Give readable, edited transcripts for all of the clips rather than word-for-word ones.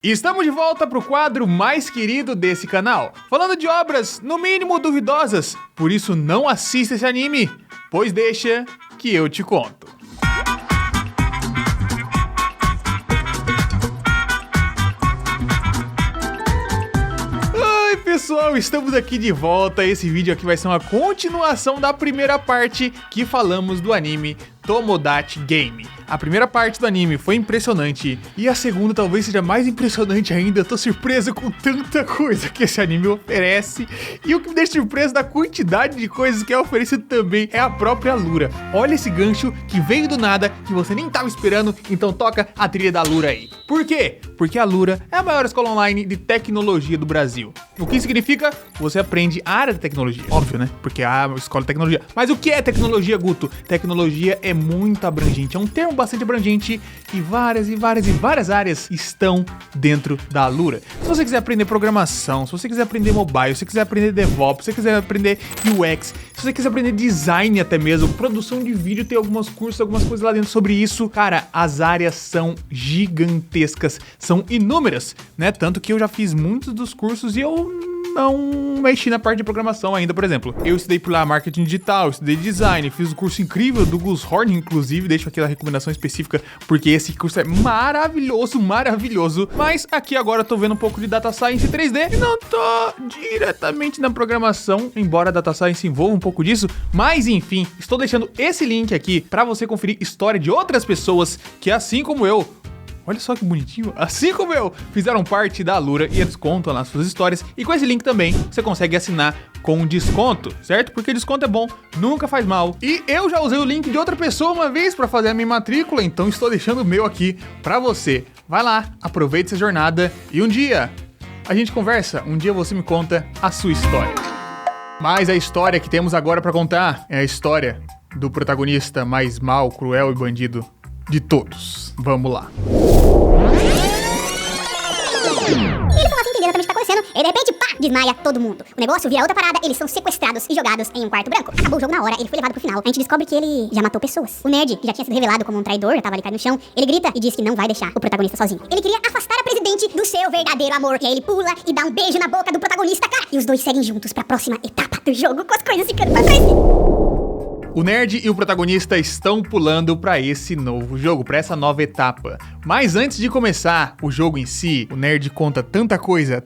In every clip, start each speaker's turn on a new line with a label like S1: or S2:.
S1: E estamos de volta pro quadro mais querido desse canal, falando de obras, no mínimo duvidosas, por isso não assista esse anime, pois deixa que eu te conto. Oi pessoal, estamos aqui de volta, esse vídeo aqui vai ser uma continuação da primeira parte que falamos do anime Tomodachi Game. A primeira parte do anime foi impressionante e a segunda talvez seja mais impressionante ainda. Eu tô surpreso com tanta coisa que esse anime oferece e o que me deixa surpreso da quantidade de coisas que é oferecido também é a própria Allura. Olha esse gancho que veio do nada, que você nem tava esperando, então toca a trilha da Allura aí. Por quê? Porque a Allura é a maior escola online de tecnologia do Brasil. O que significa? Você aprende a área de tecnologia, óbvio, né? Porque é a escola de tecnologia. Mas o que é tecnologia, Guto? Tecnologia é muito abrangente, é um termo bastante abrangente e várias áreas estão dentro da Allura. Se você quiser aprender programação, se você quiser aprender mobile, se você quiser aprender DevOps, se você quiser aprender UX, se você quiser aprender design até mesmo, produção de vídeo, tem alguns cursos, algumas coisas lá dentro sobre isso. Cara, as áreas são gigantescas, são inúmeras, né? Tanto que eu já fiz muitos dos cursos e eu não mexi na parte de programação ainda, por exemplo. Eu estudei por lá marketing digital, eu estudei design, fiz um curso incrível do Gus Horn, inclusive, deixo aqui a recomendação específica, porque esse curso é maravilhoso. Mas aqui agora eu tô vendo um pouco de Data Science 3D e não tô diretamente na programação, embora Data Science envolva um pouco disso. Mas enfim, estou deixando esse link aqui pra você conferir história de outras pessoas que, assim como eu, olha só que bonitinho, assim como eu, fizeram parte da Allura e eles contam lá suas histórias. E com esse link também, você consegue assinar com desconto, certo? Porque desconto é bom, nunca faz mal. E eu já usei o link de outra pessoa uma vez pra fazer a minha matrícula, então estou deixando o meu aqui pra você. Vai lá, aproveite essa jornada e um dia a gente conversa, um dia você me conta a sua história. Mas a história que temos agora pra contar é a história do protagonista mais mau, cruel e bandido de todos. Vamos lá.
S2: Eles estão assim entendendo exatamente o que tá acontecendo. E de repente, pá, desmaia todo mundo. O negócio vira outra parada, eles são sequestrados e jogados em um quarto branco. Acabou o jogo na hora, ele foi levado pro final. A gente descobre que ele já matou pessoas. O nerd, que já tinha sido revelado como um traidor, já tava ali caído no chão, ele grita e diz que não vai deixar o protagonista sozinho. Ele queria afastar a presidente do seu verdadeiro amor. E aí ele pula e dá um beijo na boca do protagonista, cara. E os dois seguem juntos pra próxima etapa do jogo, com as coisas ficando pra frente.
S1: O nerd e o protagonista estão pulando pra esse novo jogo, pra essa nova etapa. Mas antes de começar o jogo em si, o nerd conta tanta coisa,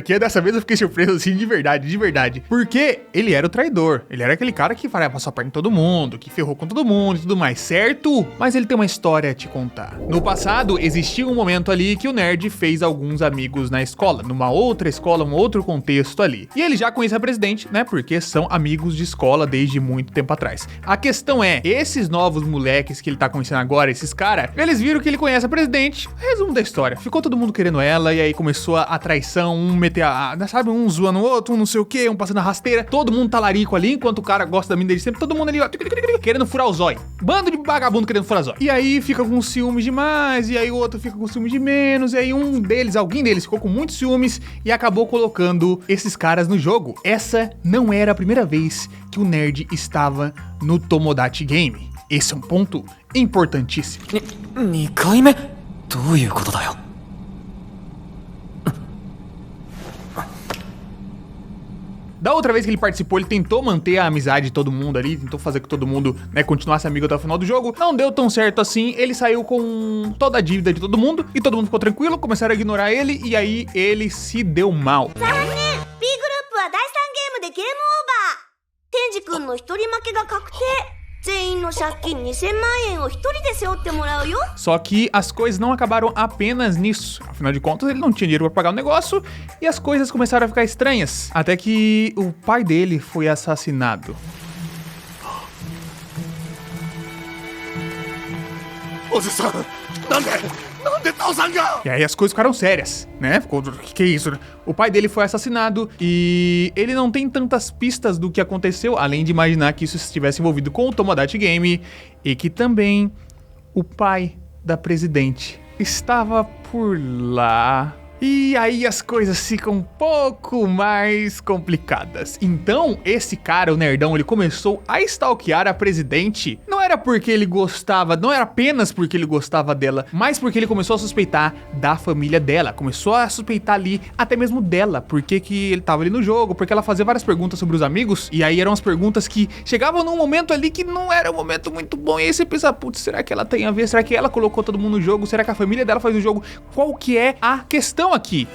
S1: que dessa vez eu fiquei surpreso assim de verdade. Porque ele era o traidor, ele era aquele cara que passou a perna em todo mundo, que ferrou com todo mundo e tudo mais, certo? Mas ele tem uma história a te contar. No passado, existia um momento ali que o nerd fez alguns amigos na escola, numa outra escola, um outro contexto ali. E ele já conhece a presidente, né, porque são amigos de escola desde muito tempo atrás. A questão é, esses novos moleques que ele tá conhecendo agora, esses caras, eles viram que ele conhece a presidente. Resumo da história, ficou todo mundo querendo ela e aí começou a traição, um meter sabe, um zoando o outro, um não sei o que, um passando a rasteira, todo mundo talarico ali, enquanto o cara gosta da mina desde sempre, todo mundo ali, ó, querendo furar o zóio. Bando de vagabundo querendo furar o zóio. E aí fica com ciúmes demais, e aí o outro fica com ciúmes de menos, e aí alguém deles ficou com muitos ciúmes e acabou colocando esses caras no jogo. Essa não era a primeira vez que o nerd estava no Tomodachi Game. Esse é um ponto importantíssimo.
S3: 2回目どういうことだよ
S1: Da outra vez que ele participou, ele tentou manter a amizade de todo mundo ali, tentou fazer que todo mundo, né, continuasse amigo até o final do jogo. Não deu tão certo assim, ele saiu com toda a dívida de todo mundo e todo mundo ficou tranquilo, começaram a ignorar ele e aí ele se deu mal.
S4: B グループは第3ゲームでゲームオーバー。天智くんの一人負けが確定。全員の借金2000万円を一人で背負ってもらうよ。
S1: Só que as coisas não acabaram apenas nisso. Afinal de contas, ele não tinha dinheiro pra pagar o negócio e as coisas começaram a ficar estranhas. Até que o pai dele foi assassinado. E aí as coisas ficaram sérias, né? Que é isso? O pai dele foi assassinado e ele não tem tantas pistas do que aconteceu, além de imaginar que isso estivesse envolvido com o Tomodachi Game e que também o pai da presidente estava por lá. E aí as coisas ficam um pouco mais complicadas. Então, esse cara, o nerdão, ele começou a stalkear a presidente. Não era porque ele gostava, não era apenas porque ele gostava dela, mas porque ele começou a suspeitar da família dela. Começou a suspeitar ali até mesmo dela, porque que ele tava ali no jogo, porque ela fazia várias perguntas sobre os amigos, e aí eram as perguntas que chegavam num momento ali que não era um momento muito bom, e aí você pensa, putz, será que ela tem a ver? Será que ela colocou todo mundo no jogo? Será que a família dela faz o jogo? Qual que é a questão aqui?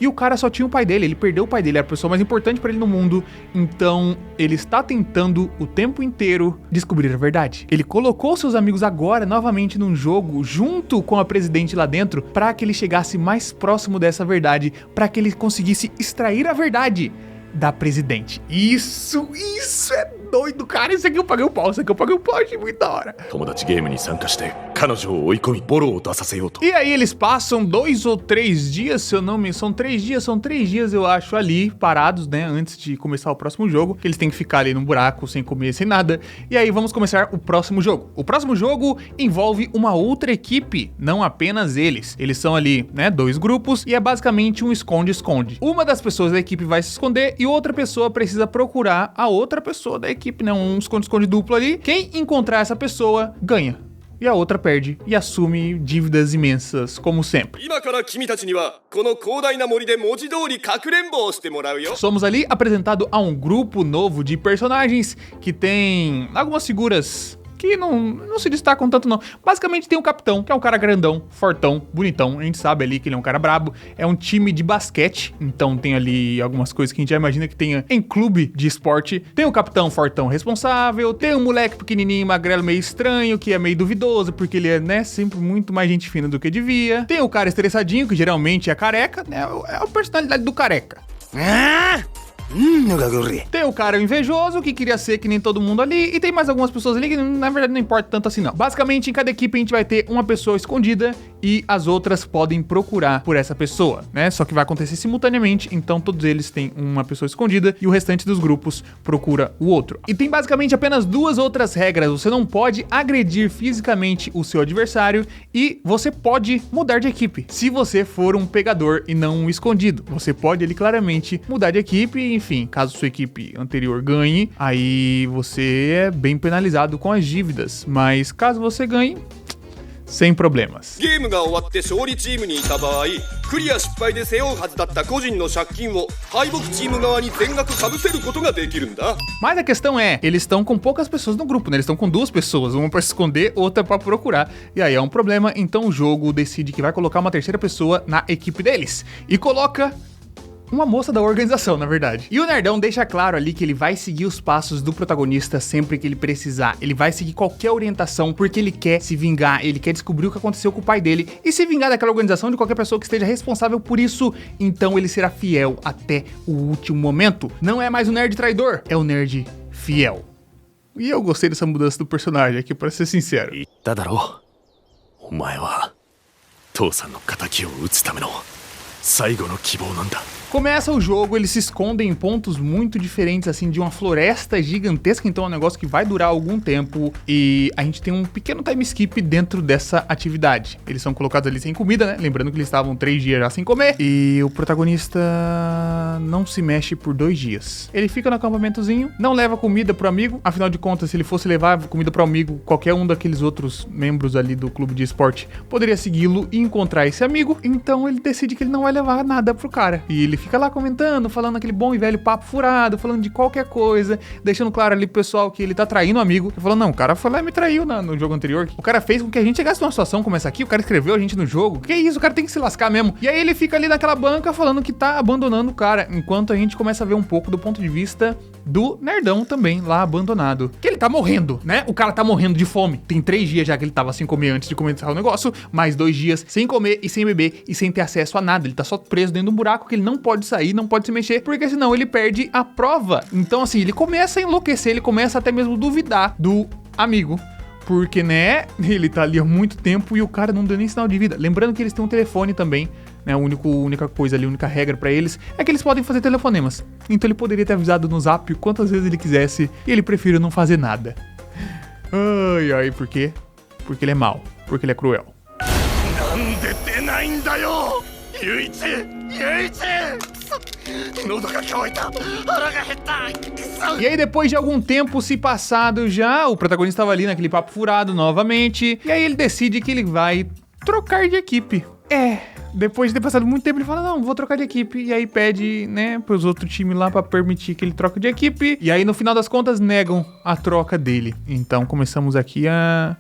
S1: E o cara só tinha o pai dele, ele perdeu o pai dele, era a pessoa mais importante pra ele no mundo, então ele está tentando o tempo inteiro descobrir a verdade. Ele colocou seus amigos agora novamente num jogo, junto com a presidente lá dentro, pra que ele chegasse mais próximo dessa verdade, pra que ele conseguisse extrair a verdade da presidente. Isso é doido, cara. Isso aqui eu paguei o pau, achei muito da hora. E aí eles passam 2 ou 3 dias, se eu não me... São 3 dias eu acho ali, parados, né, antes de começar o próximo jogo, que eles têm que ficar ali no buraco, sem comer, sem nada. E aí vamos começar o próximo jogo. O próximo jogo envolve uma outra equipe, não apenas eles. Eles são ali, né, 2 grupos, e é basicamente um esconde-esconde. Uma das pessoas da equipe vai se esconder e outra pessoa precisa procurar a outra pessoa da equipe, né, um esconde-esconde duplo ali. Quem encontrar essa pessoa, ganha. E a outra perde e assume dívidas imensas, como sempre. Somos ali apresentados a um grupo novo de personagens que tem algumas figuras que não se destacam tanto não. Basicamente tem um capitão, que é um cara grandão, fortão, bonitão. A gente sabe ali que ele é um cara brabo. É um time de basquete, então tem ali algumas coisas que a gente já imagina que tenha em clube de esporte. Tem o capitão fortão responsável, tem um moleque pequenininho, magrelo, meio estranho, que é meio duvidoso, porque ele é, né, sempre muito mais gente fina do que devia. Tem o cara estressadinho, que geralmente é careca, né, é a personalidade do careca. Tem o cara invejoso, que queria ser que nem todo mundo ali, e tem mais algumas pessoas ali que na verdade não importa tanto assim não. Basicamente, em cada equipe a gente vai ter uma pessoa escondida e as outras podem procurar por essa pessoa, né? Só que vai acontecer simultaneamente, então todos eles têm uma pessoa escondida e o restante dos grupos procura o outro. E tem basicamente apenas 2 outras regras. Você não pode agredir fisicamente o seu adversário e você pode mudar de equipe. Se você for um pegador e não um escondido, você pode ali claramente mudar de equipe. Enfim, caso sua equipe anterior ganhe, aí você é bem penalizado com as dívidas. Mas caso você ganhe, sem problemas. Mas a questão é, eles estão com poucas pessoas no grupo, né? Eles estão com 2 pessoas, uma pra se esconder, outra pra procurar. E aí é um problema, então o jogo decide que vai colocar uma terceira pessoa na equipe deles. E coloca uma moça da organização, na verdade. E o nerdão deixa claro ali que ele vai seguir os passos do protagonista sempre que ele precisar. Ele vai seguir qualquer orientação porque ele quer se vingar, ele quer descobrir o que aconteceu com o pai dele e se vingar daquela organização, de qualquer pessoa que esteja responsável por isso. Então ele será fiel até o último momento. Não é mais o nerd traidor, é o nerd fiel. E eu gostei dessa mudança do personagem aqui, pra ser sincero. Começa o jogo, eles se escondem em pontos muito diferentes, assim, de uma floresta gigantesca, então é um negócio que vai durar algum tempo e a gente tem um pequeno time skip dentro dessa atividade. Eles são colocados ali sem comida, né? Lembrando que eles estavam 3 dias já sem comer e o protagonista não se mexe por 2 dias. Ele fica no acampamentozinho, não leva comida pro amigo, afinal de contas, se ele fosse levar comida pro amigo, qualquer um daqueles outros membros ali do clube de esporte poderia segui-lo e encontrar esse amigo, então ele decide que ele não vai levar nada pro cara. E ele fica lá comentando, falando aquele bom e velho papo furado, falando de qualquer coisa, deixando claro ali pro pessoal que ele tá traindo o amigo. Ele falou, não, o cara foi lá e me traiu no jogo anterior. O cara fez com que a gente chegasse numa situação como essa aqui, o cara escreveu a gente no jogo. Que isso, o cara tem que se lascar mesmo. E aí ele fica ali naquela banca falando que tá abandonando o cara, enquanto a gente começa a ver um pouco do ponto de vista do nerdão também, lá abandonado. Que ele tá morrendo, né? O cara tá morrendo de fome. Tem 3 dias já que ele tava sem comer antes de começar o negócio, mais 2 dias sem comer e sem beber e sem ter acesso a nada. Ele tá só preso dentro de um buraco que ele não pode sair, não pode se mexer, porque senão ele perde a prova. Então assim, ele começa a enlouquecer, ele começa até mesmo a duvidar do amigo. Porque, né, ele tá ali há muito tempo e o cara não deu nem sinal de vida. Lembrando que eles têm um telefone também, né, a única coisa ali, a única regra pra eles é que eles podem fazer telefonemas. Então ele poderia ter avisado no Zap quantas vezes ele quisesse e ele prefere não fazer nada. Ai, por quê? Porque ele é mau, porque ele é cruel.
S5: なんで出ないんだよユイチ喉が渇いた腹が減ったくそ
S1: E aí, depois de algum tempo se passado já, o protagonista estava ali naquele papo furado novamente. E aí ele decide que ele vai trocar de equipe. Depois de ter passado muito tempo, ele fala, não, vou trocar de equipe. E aí pede, né, pros outros times lá pra permitir que ele troque de equipe. E aí, no final das contas, negam a troca dele. Então, começamos aqui a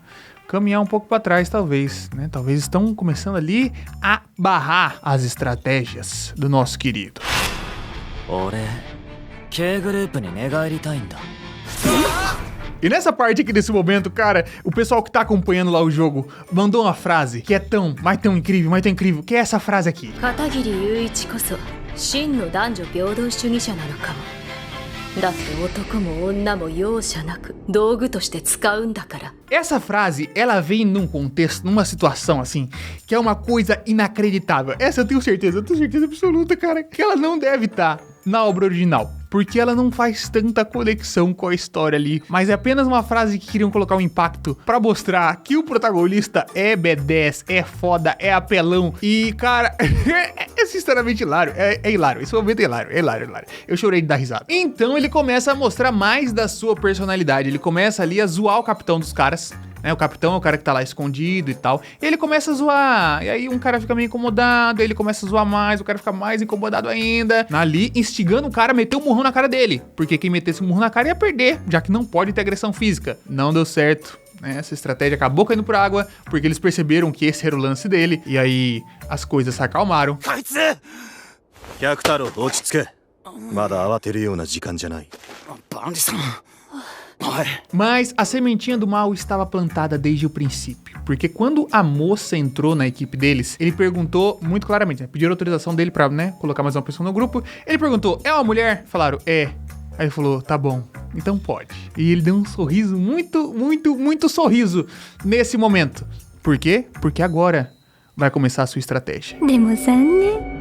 S1: caminhar um pouco pra trás, talvez, né? Talvez estão começando ali a barrar as estratégias do nosso querido.
S3: 俺 K グループに寝返りたいんだ
S1: E nessa parte aqui desse momento, cara, o pessoal que tá acompanhando lá o jogo mandou uma frase que é mas tão incrível, que é essa frase aqui.
S6: 片桐雄一こそ真の男女平等主義者なのかも。だって男も女も容赦なく道具として使うんだから。
S1: Essa frase, ela vem num contexto, numa situação assim, que é uma coisa inacreditável. Essa eu tenho certeza absoluta, cara, que ela não deve estar na obra original. Porque ela não faz tanta conexão com a história ali. Mas é apenas uma frase que queriam colocar um impacto pra mostrar que o protagonista é B10, é foda, é apelão. E, cara, é sinceramente hilário. É hilário. Esse momento é hilário. Eu chorei de dar risada. Então ele começa a mostrar mais da sua personalidade. Ele começa ali a zoar o capitão dos caras. Né, o capitão é o cara que tá lá escondido e tal. E ele começa a zoar. E aí um cara fica meio incomodado. Ele começa a zoar mais. O cara fica mais incomodado ainda. Ali, instigando o cara a meter um murrão na cara dele. Porque quem metesse um murro na cara ia perder. Já que não pode ter agressão física. Não deu certo. Né, essa estratégia acabou caindo por água. Porque eles perceberam que esse era o lance dele. E aí as coisas se acalmaram.
S5: 百太郎落ち着けまだ慌てるような時間じゃない
S3: バンジさん
S1: Mas a sementinha do mal estava plantada desde o princípio. Porque quando a moça entrou na equipe deles, ele perguntou muito claramente, né, pediram autorização dele pra, né, colocar mais uma pessoa no grupo. Ele perguntou, é uma mulher? Falaram, é. Aí ele falou, tá bom, então pode. E ele deu um sorriso, muito sorriso nesse momento. Por quê? Porque agora vai começar a sua estratégia.
S7: でも残念。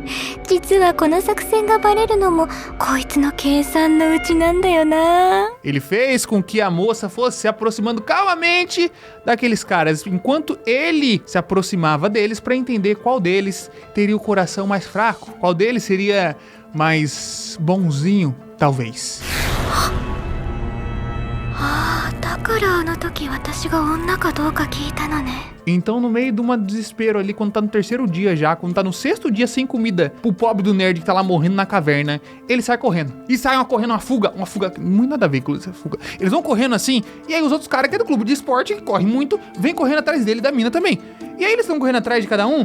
S7: 実はこの作戦がバレるのもこいつの計算のうちなんだよな。
S1: Ele fez com que a moça fosse se aproximando calmamente daqueles caras, enquanto ele se aproximava deles para entender qual deles teria o coração mais fraco, qual deles seria mais bonzinho, talvez.
S7: だからあの時私が女かどうか聞いたのね。
S1: Então, no meio de um desespero ali, quando tá no terceiro dia já, quando tá no sexto dia sem comida, pro pobre do nerd que tá lá morrendo na caverna, ele sai correndo. E sai correndo uma fuga, muito nada a ver com essa fuga. Eles vão correndo assim, e aí os outros caras que é do clube de esporte, que correm muito, vêm correndo atrás dele e da mina também. E aí eles estão correndo atrás de cada um,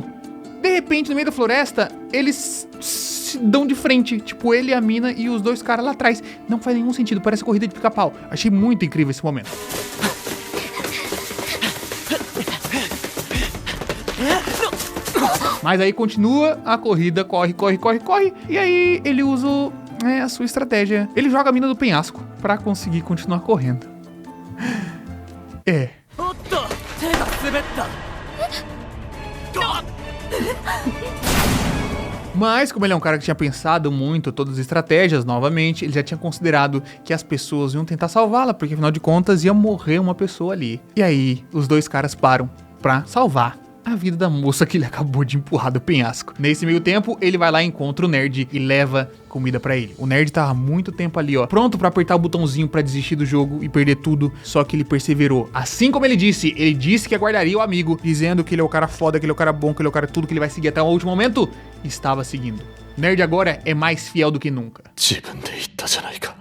S1: de repente, no meio da floresta, eles se dão de frente, tipo ele, a mina e os dois caras lá atrás. Não faz nenhum sentido, parece corrida de pica-pau. Achei muito incrível esse momento. Mas aí continua a corrida, corre. E aí ele usa a sua estratégia. Ele joga a mina do penhasco pra conseguir continuar correndo. É. Mas, como ele é um cara que tinha pensado muito todas as estratégias, novamente, ele já tinha considerado que as pessoas iam tentar salvá-la, porque afinal de contas ia morrer uma pessoa ali. E aí, os dois caras param pra salvar a vida da moça que ele acabou de empurrar do penhasco. Nesse meio tempo, ele vai lá, encontra o nerd e leva comida pra ele. O nerd tava há muito tempo ali, ó, pronto pra apertar o botãozinho pra desistir do jogo e perder tudo, só que ele perseverou. Assim como ele disse que aguardaria o amigo, dizendo que ele é o cara foda, que ele é o cara bom, que ele é o cara tudo, que ele vai seguir até o último momento, estava seguindo. O nerd agora é mais fiel do que nunca.
S5: 自分で言ったじゃないか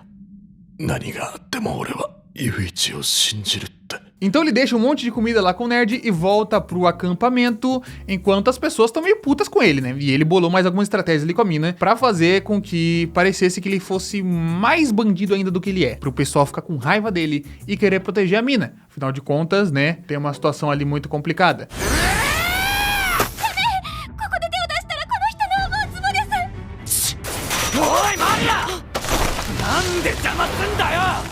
S5: 何があっても俺はユイチを信じるって
S1: Então ele deixa um monte de comida lá com o nerd e volta pro acampamento, enquanto as pessoas estão meio putas com ele, né? E ele bolou mais algumas estratégias ali com a mina pra fazer com que parecesse que ele fosse mais bandido ainda do que ele é. Pro pessoal ficar com raiva dele e querer proteger a mina. Afinal de contas, né? Tem uma situação ali muito complicada.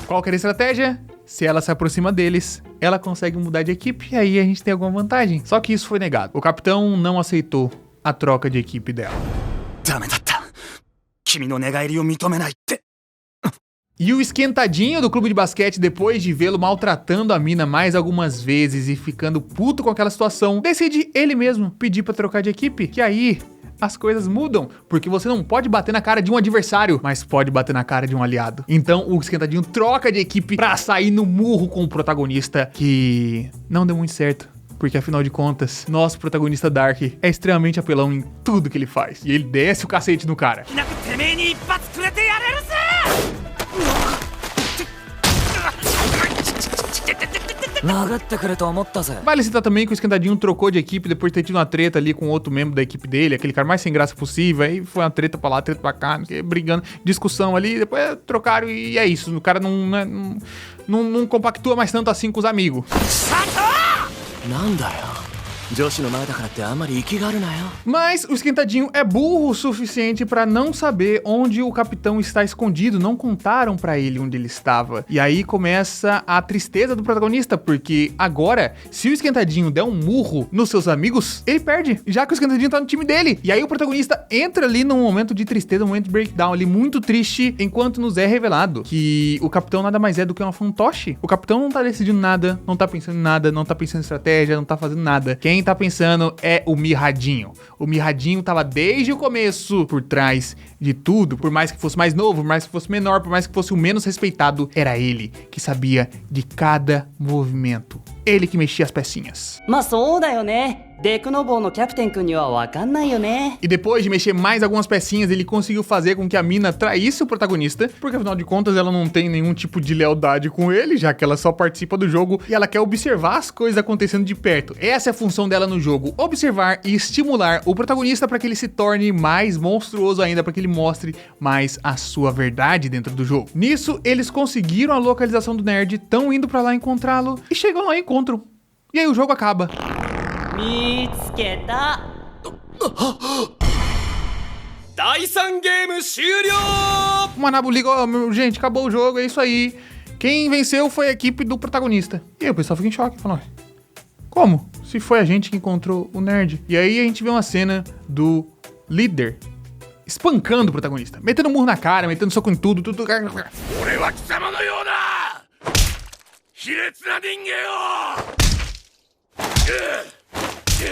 S1: Qual que era a estratégia? Se ela se aproxima deles, ela consegue mudar de equipe e aí a gente tem alguma vantagem. Só que isso foi negado. O capitão não aceitou a troca de equipe dela.
S3: ダメだった君の寝返りを認めないって
S1: E o esquentadinho do clube de basquete, depois de vê-lo maltratando a mina mais algumas vezes e ficando puto com aquela situação, decide ele mesmo pedir pra trocar de equipe. Que aí as coisas mudam, porque você não pode bater na cara de um adversário, mas pode bater na cara de um aliado. Então o esquentadinho troca de equipe pra sair no murro com o protagonista, que não deu muito certo. Porque afinal de contas, nosso protagonista Dark é extremamente apelão em tudo que ele faz. E ele desce o cacete no cara. Vale citar também que o esquentadinho trocou de equipe depois de ter tido uma treta ali com outro membro da equipe dele, aquele cara mais sem graça possível. Aí foi uma treta pra lá, treta pra cá, brigando, discussão ali, depois trocaram e é isso. O cara não compactua mais tanto assim com os amigos. Mas o esquentadinho é burro o suficiente pra não saber onde o capitão está escondido, não contaram pra ele onde ele estava. E aí começa a tristeza do protagonista, porque agora, se o esquentadinho der um murro nos seus amigos, ele perde, já que o esquentadinho tá no time dele. E aí o protagonista entra ali num momento de tristeza, um momento de breakdown ali muito triste, enquanto nos é revelado que o capitão nada mais é do que uma fantoche. O capitão não tá decidindo nada, não tá pensando em nada, não tá pensando em estratégia, não tá fazendo nada. Quem tá pensando é o Mirradinho. O Mirradinho tava desde o começo por trás de tudo. Por mais que fosse mais novo, por mais que fosse menor, por mais que fosse o menos respeitado, era ele que sabia de cada movimento. Ele que mexia as pecinhas. E depois de mexer mais algumas pecinhas, ele conseguiu fazer com que a mina traísse o protagonista, porque afinal de contas ela não tem nenhum tipo de lealdade com ele, já que ela só participa do jogo e ela quer observar as coisas acontecendo de perto. Essa é a função dela no jogo, observar e estimular o protagonista para que ele se torne mais monstruoso ainda, para que ele mostre mais a sua verdade dentro do jogo. Nisso, eles conseguiram a localização do nerd, estão indo para lá encontrá-lo e chegam lá e encontram. E aí o jogo acaba. O Manabu liga, gente, acabou o jogo, é isso aí. Quem venceu foi a equipe do protagonista. E aí o pessoal fica em choque, falando, como? Se foi a gente que encontrou o nerd. E aí a gente vê uma cena do líder espancando o protagonista, metendo um murro na cara, metendo soco em tudo.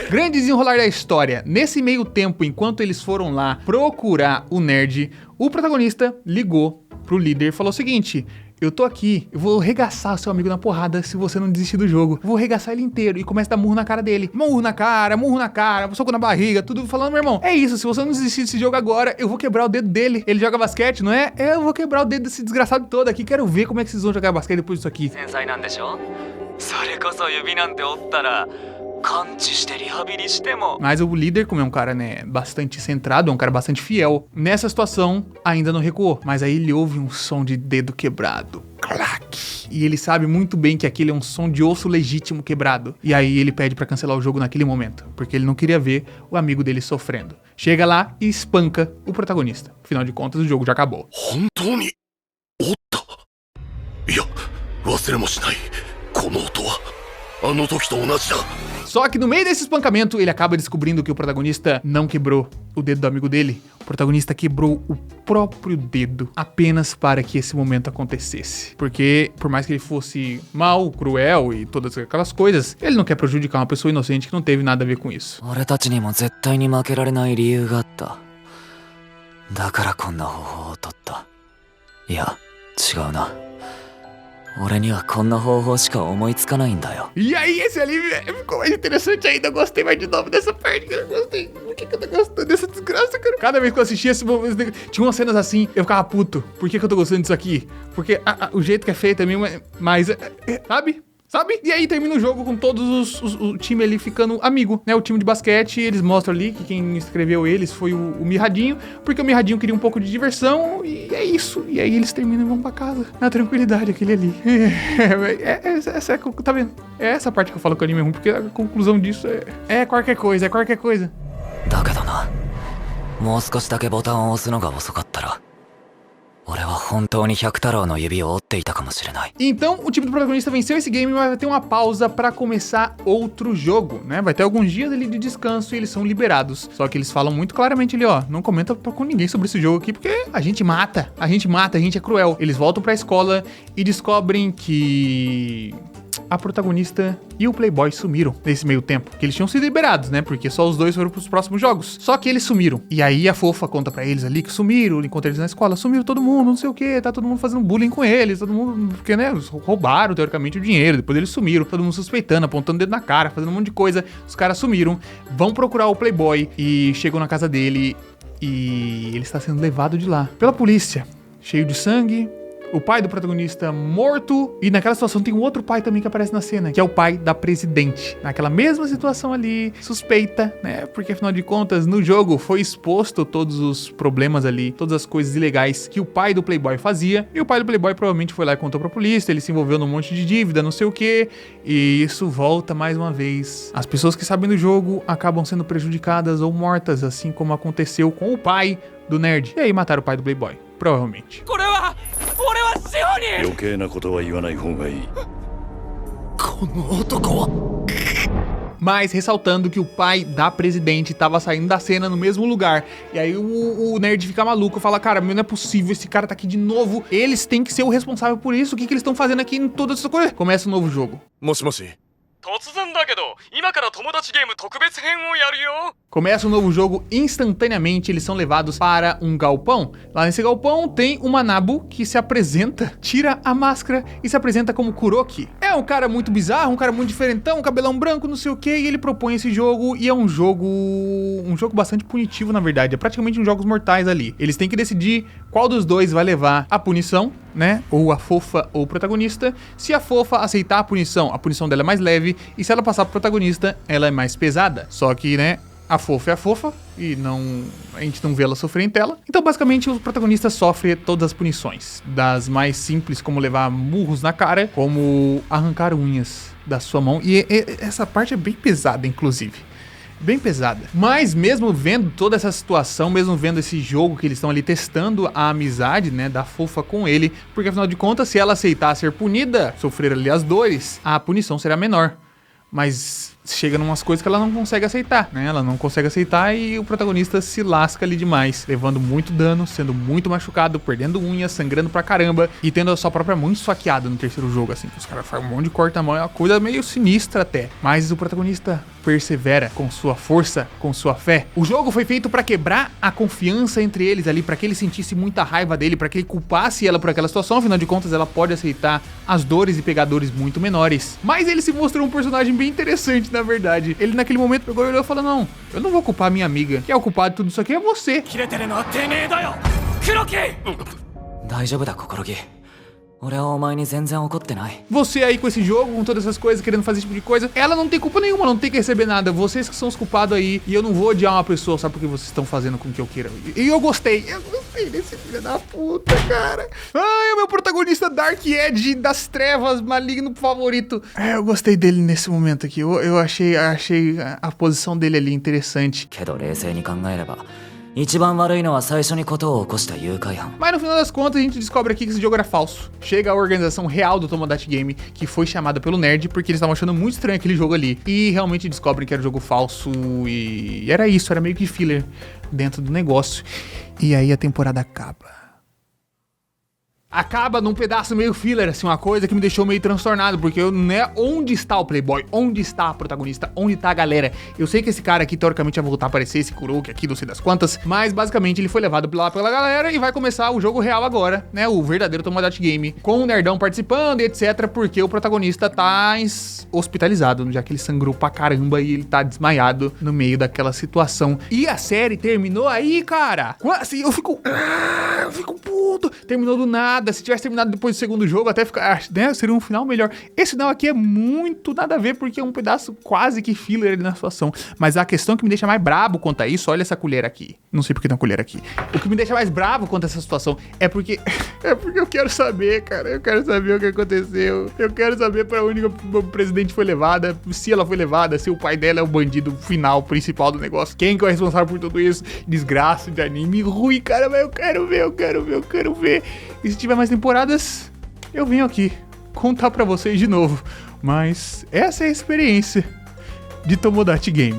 S1: Grande desenrolar da história. Nesse meio tempo, enquanto eles foram lá procurar o nerd, o protagonista ligou pro líder e falou o seguinte: eu tô aqui, eu vou regaçar seu amigo na porrada se você não desistir do jogo. Vou regaçar ele inteiro. E começa a dar murro na cara dele. Murro na cara, soco na barriga, tudo falando, meu irmão, é isso, se você não desistir desse jogo agora, eu vou quebrar o dedo dele. Ele joga basquete, não é? Eu vou quebrar o dedo desse desgraçado todo aqui. Quero ver como é que vocês vão jogar basquete depois disso aqui. Mas o líder, como é um cara, né, bastante centrado, é um cara bastante fiel, nessa situação ainda não recuou. Mas aí ele ouve um som de dedo quebrado. Clac! E ele sabe muito bem que aquele é um som de osso legítimo quebrado. E aí ele pede pra cancelar o jogo naquele momento, porque ele não queria ver o amigo dele sofrendo. Chega lá e espanca o protagonista. Afinal de contas, o jogo já acabou. Só que no meio desse espancamento, ele acaba descobrindo que o protagonista não quebrou o dedo do amigo dele. O protagonista quebrou o próprio dedo apenas para que esse momento acontecesse. Porque, por mais que ele fosse mau, cruel e todas aquelas coisas, ele não quer prejudicar uma pessoa inocente que não teve nada a ver com isso. E aí, esse ali ficou mais interessante ainda. Eu gostei mais de novo dessa parte. Eu gostei. Por que eu tô gostando dessa desgraça, cara? Cada vez que eu assistia esse momento, tinha umas cenas assim, eu ficava puto. Por que eu tô gostando disso aqui? Porque o jeito que é feito é mesmo, mas sabe? E aí termina o jogo com todos o time ali ficando amigo, né? O time de basquete, eles mostram ali que quem escreveu eles foi o Mirradinho, porque o Mirradinho queria um pouco de diversão, e é isso. E aí eles terminam e vão pra casa, na tranquilidade, aquele ali. Tá vendo? É essa parte que eu falo que o anime é ruim, porque a conclusão disso é qualquer coisa,
S3: 俺は本当に百太郎の指を折っていたかもしれない。
S1: Então, o time do protagonista venceu esse game, mas vai ter uma pausa pra começar outro jogo, né? Vai ter alguns dias ali de descanso e eles são liberados. Só que eles falam muito claramente ali, ó, não comenta com ninguém sobre esse jogo aqui, porque a gente mata, a gente é cruel. Eles voltam pra escola e descobrem que a protagonista e o Playboy sumiram nesse meio tempo, que eles tinham sido liberados, né? Porque só os dois foram pros próximos jogos. Só que eles sumiram. E aí a fofa conta pra eles ali que sumiram, encontra eles na escola, sumiram todo mundo, não sei o que, tá todo mundo fazendo bullying com eles, todo mundo, porque, né, roubaram teoricamente o dinheiro, depois eles sumiram, todo mundo suspeitando, apontando o dedo na cara, fazendo um monte de coisa. Os caras sumiram, vão procurar o Playboy e chegam na casa dele e ele está sendo levado de lá pela polícia, cheio de sangue. O pai do protagonista morto. E naquela situação tem um outro pai também que aparece na cena, que é o pai da presidente. Naquela mesma situação ali, suspeita, né? Porque afinal de contas, no jogo foi exposto todos os problemas ali, todas as coisas ilegais que o pai do Playboy fazia. E o pai do Playboy provavelmente foi lá e contou pra polícia, ele se envolveu num monte de dívida, não sei o que. E isso volta mais uma vez. As pessoas que sabem do jogo acabam sendo prejudicadas ou mortas, assim como aconteceu com o pai do nerd. E aí mataram o pai do Playboy, provavelmente.
S5: 余計なことは言わない方がいい。この男は。
S1: Mas ressaltando que o pai da presidente tava saindo da cena no mesmo lugar. E aí o nerd fica maluco, fala, cara, meu, não é possível, esse cara tá aqui de novo. Eles têm que ser o responsável por isso. O que eles estão fazendo aqui em toda essa coisa? Começa um novo jogo.
S5: もしもし。
S1: Começa um novo jogo instantaneamente, eles são levados para um galpão. Lá nesse galpão tem uma Nabu que se apresenta, tira a máscara e se apresenta como Kuroki. É um cara muito bizarro, um cara muito diferentão, cabelão branco, não sei o que, e ele propõe esse jogo e é um jogo bastante punitivo, na verdade. É praticamente um Jogos Mortais ali. Eles têm que decidir qual dos dois vai levar a punição, né? Ou a fofa ou o protagonista. Se a fofa aceitar a punição dela é mais leve, e se ela passar pro protagonista, ela é mais pesada. Só que, né, a fofa é a fofa e a gente não vê ela sofrer em tela. Então, basicamente, o protagonista sofre todas as punições. Das mais simples, como levar murros na cara, como arrancar unhas da sua mão. E essa parte é bem pesada, inclusive. Bem pesada. Mas mesmo vendo toda essa situação, mesmo vendo esse jogo que eles estão ali testando a amizade, né, da fofa com ele, porque afinal de contas, se ela aceitar ser punida, sofrer ali as dores, a punição será menor. Mas chega numas coisas que ela não consegue aceitar, né? Ela não consegue aceitar e o protagonista se lasca ali demais, levando muito dano, sendo muito machucado, perdendo unhas, sangrando pra caramba e tendo a sua própria mão esfaqueada no terceiro jogo, assim. Os caras fazem um monte de corta a mão, é uma coisa meio sinistra até. Mas o protagonista persevera com sua força, com sua fé. O jogo foi feito pra quebrar a confiança entre eles ali, pra que ele sentisse muita raiva dele, pra que ele culpasse ela por aquela situação. Afinal de contas, ela pode aceitar as dores e pegar dores muito menores. Mas ele se mostrou um personagem bem interessante, na verdade. Ele naquele momento pegou e olhou e falou, não, eu não vou culpar a minha amiga. Quem é o culpado de tudo isso aqui é você.
S3: 大丈夫だ心木。俺はお前に全然怒ってない。
S1: Você aí com esse jogo, com todas essas coisas, querendo fazer esse tipo de coisa, ela não tem culpa nenhuma, não tem que receber nada. Vocês que são os culpados aí, e eu não vou odiar uma pessoa só porque vocês estão fazendo com que eu queira. E eu gostei desse filho da puta, cara. Ai, é o meu protagonista Dark Edge das trevas, maligno favorito. É, eu gostei dele nesse momento aqui. Eu achei a posição dele ali interessante.
S3: けど冷静に考えれば、一番悪いのは最初に事を起こした誘拐犯。
S1: Mas no final das contas a gente descobre aqui que esse jogo era falso. Chega a organização real do Tomodachi Game, que foi chamada pelo nerd, porque eles estavam achando muito estranho aquele jogo ali. E realmente descobrem que era um jogo falso e era isso, era meio que filler dentro do negócio. E aí a temporada acaba. Acaba num pedaço meio filler, assim, uma coisa que me deixou meio transtornado, porque eu, né, onde está o Playboy? Onde está a protagonista? Onde está a galera? Eu sei que esse cara aqui, teoricamente, vai voltar a aparecer, esse Kuroki aqui, não sei das quantas, mas, basicamente, ele foi levado lá pela galera e vai começar o jogo real agora, né, o verdadeiro Tomodachi Game, com o nerdão participando e etc, porque o protagonista tá hospitalizado, já que ele sangrou pra caramba e ele tá desmaiado no meio daquela situação. E a série terminou aí, cara! Assim, eu fico puto! Terminou do nada. nada. Se tivesse terminado depois do segundo jogo, até ficar, né, seria um final melhor. Esse final aqui é muito nada a ver, porque é um pedaço quase que filler ali na situação. Mas a questão que me deixa mais brabo quanto a isso, olha essa colher aqui. Não sei porque tem uma colher aqui. O que me deixa mais bravo quanto a essa situação é porque eu quero saber, cara. Eu quero saber o que aconteceu. Eu quero saber pra onde o presidente foi levada, se ela foi levada, se o pai dela é o bandido final, principal do negócio. Quem que é o responsável por tudo isso? Desgraça de anime ruim, cara, mas eu quero ver. E se tiver mais temporadas, eu venho aqui contar pra vocês de novo. Mas essa é a experiência de Tomodachi Game.